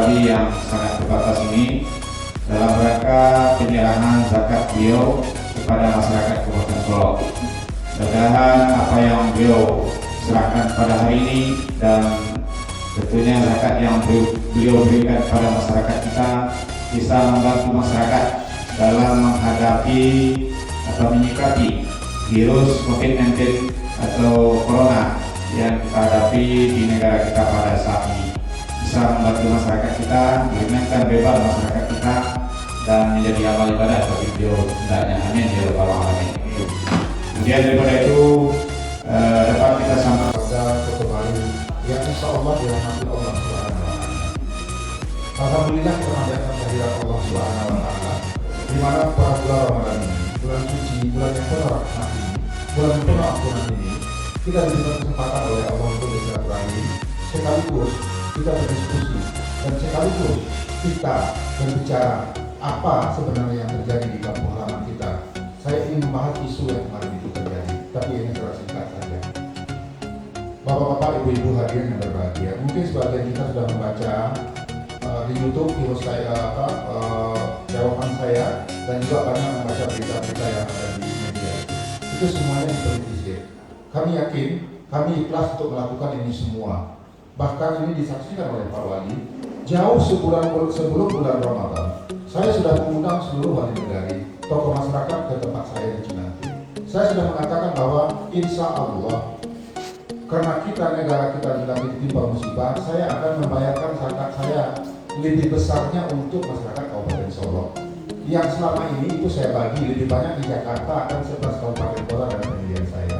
Nabawi yang sangat terbatas ini dalam rangka penyerahan zakat beliau kepada masyarakat Kabupaten Solok. Mudah-mudahan apa yang beliau serahkan pada hari ini dan tentunya zakat yang beliau berikan kepada masyarakat kita bisa membantu masyarakat dalam menghadapi atau menyikapi virus COVID-19 atau Corona yang kita hadapi di negara kita pada saat ini, bisa membantu masyarakat kita, meringankan beban masyarakat kita, dan menjadi amal ibadah bagi beliau hendaknya. Amin ya rabbal alamin. Kemudian daripada itu dapat kita sampaikan kembali yang insya Allah dirahmati Allah Subhanahu wa Ta'ala. Alhamdulillah kita menjalankan kehadiran Allah Subhanahu wa Ta'ala di mana pada bulan Ramadan ini, bulan suci, bulan yang penuh rahmat ini, bulan yang penuh ampunan ini, kita diberikan kesempatan oleh Allah untuk bersilaturahmi, sekaligus kita berdiskusi dan sekaligus kita berbicara apa sebenarnya yang terjadi di kampung halaman kita. Saya ingin membahas isu yang kemarin itu terjadi, tapi ini secara singkat saja. Bapak-bapak, ibu-ibu hadirin yang berbahagia, mungkin sebagian kita sudah membaca di YouTube video saya, jawaban saya, dan juga banyak membaca berita-berita yang ada di media. Itu semuanya dipolitisir. Kami yakin, kami ikhlas untuk melakukan ini semua. Bahkan ini disaksikan oleh Pak Wali jauh sebelum bulan Ramadan. Saya sudah mengundang seluruh wali negari, tokoh masyarakat ke tempat saya di Cinanti. Saya sudah mengatakan bahwa insya Allah, karena kita negara kita lagi ditimpa musibah, saya akan membayarkan zakat saya lebih besarnya untuk masyarakat Kabupaten Solok. Yang selama ini itu saya bagi lebih banyak di Jakarta, akan 11 kabupaten kota dan pemilihan saya.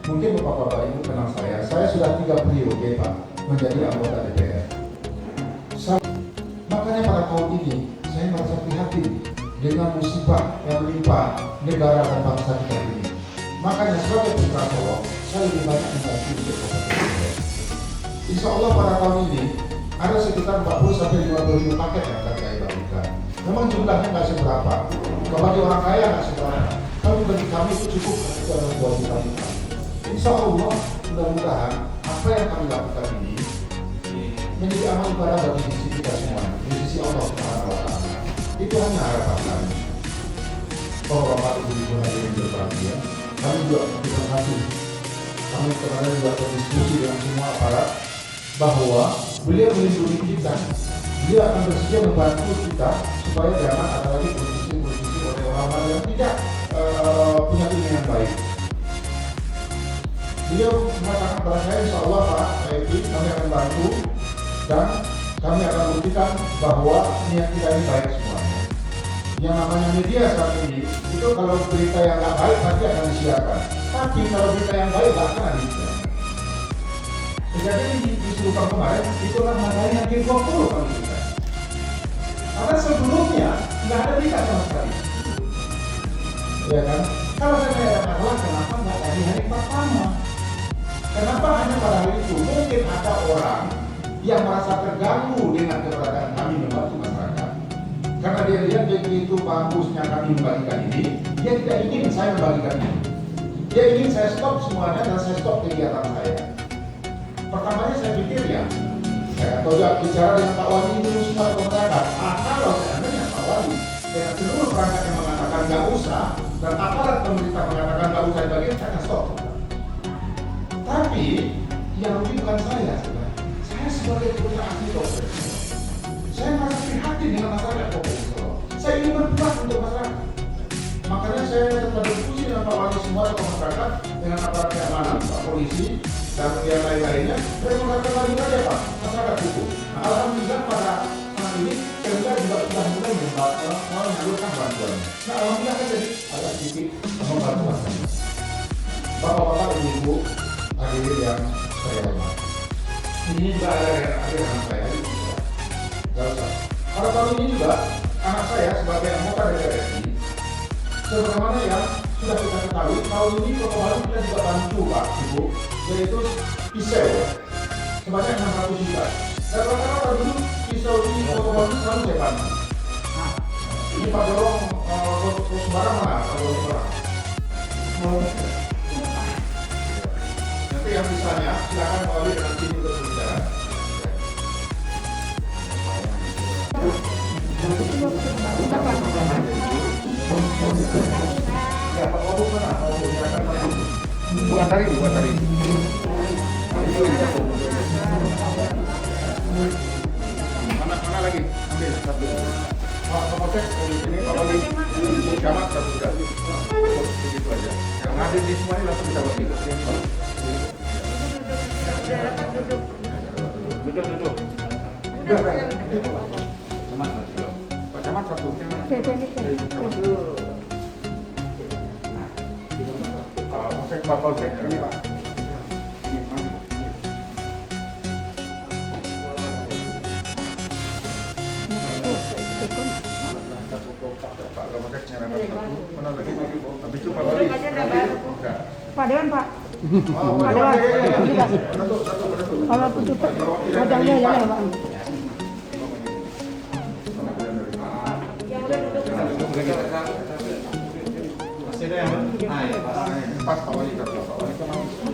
Mungkin bapak-bapak ibu kenal saya sudah 3 periode Pak menjadi anggota DPR. Makanya pada tahun ini saya merasa prihatin dengan musibah yang menimpa negara dan bangsa kita ini. Makanya sebagai putra Solok, saya lebih banyak membantu untuk Kabupaten Solok. Insya Allah pada tahun ini ada sekitar 40-50 ribu paket yang akan saya bagikan. Memang jumlahnya nggak seberapa, bagi orang kaya nggak seberapa, tapi bagi kami itu cukup itu adalah 2 juta kita. Insya Allah mudah-mudahan apa yang kami lakukan ini menjadi amal ibadah bagi sisi kita semua, di sisi Allah Subhanahu wa Ta'ala. Itu hanya harapan kami. Bapak ibu hadirin berbahagia, kami juga terima kasih. Kami kemarin juga berdiskusi dengan semua aparat bahwa beliau melindungi kita. Dia akan bersedia membantu kita supaya jangan ada lagi politisi oleh orang-orang yang tidak punya pilihan yang baik. Beliau mengatakan kepada saya, insya Allah Pak Edi, kami akan bantu dan kami akan buktikan bahwa niat kita ini baik semuanya. Yang namanya media saat ini, itu kalau berita yang nggak baik pasti akan disiarkan. Tapi kalau berita yang baik nggak akan disiarkan. Jadi di Sultan kemarin, itulah namanya yang G20 kami kita. Karena sebelumnya nggak ada berita sama sekali. Ya kan? Kalau saya ada masalah, kenapa nggak dari hari pertama? Kenapa hanya pada hari itu? Mungkin ada orang yang merasa terganggu dengan keberadaan kami membantu masyarakat. Karena dia lihat begitu bagusnya kami membagikan ini, dia tidak ingin saya membagikan ini. Dia ingin saya stop semuanya dan saya stop kegiatan saya. Pertamanya saya pikir ya, saya juga bicara dengan Pak Wali dulu semua masyarakat. Kalau seandainya Pak Wali dengan seluruh perangkat yang mengatakan nggak usah dan aparat pemerintah mengatakan nggak usah dibagikan, saya akan stop. Tapi yang rugi bukan saya sebenarnya. Saya sebagai putra ahli dokter, saya merasa prihatin dengan masyarakat Kabupaten. Saya ingin berbuat untuk masyarakat. Makanya saya tetap berdiskusi dengan Pak Wali semua atau masyarakat dengan aparat keamanan, Pak Polisi dan yang lain-lainnya. Saya mengatakan lagi aja Pak, masyarakat hukum. Nah, alhamdulillah pada saat ini Pemda juga sudah mulai menyalurkan bantuannya. Nah, alhamdulillah kan jadi agak sedikit membantu masyarakat. Bapak-bapak, ibu-ibu, hadirin yang saya hormati. Ini juga ada anak saya. Gak usah. Pada tahun ini juga anak saya sebagai anggota DPR RI, sebagaimana yang sudah kita ketahui, tahun ini Kota Baru kita juga bantu Pak Ibu, yaitu pisau sebanyak 600 juta. Dan rata-rata dulu pisau di Kota Baru selalu saya bantu. Nah, ini Pak Dorong sembarang mana? Pak Dorong sembarang. Nanti yang sisanya silakan Pak Wali dengan tim untuk berbicara. Ya, Pak Wabuk mana? Bukan tadi. Mana lagi? Ambil satu. Pak Kapolsek, ini Pak Wali Camat satu sudah. Begitu aja. Yang hadir di semua ini langsung kita bagi. Duduk. Camat satu. Pak Camat satu. Pak Polsek, ini Pak. Ini, mari. Pak Kapolsek nyerempet satu. Mana lagi? Habis itu Pak Wali. Pak Dewan, Pak. Pak Dewan. Satu. Kalau aku cepat, wajahnya jalan, Pak. Masih ada yang pas. Pas Pak Wali, Pak Wali.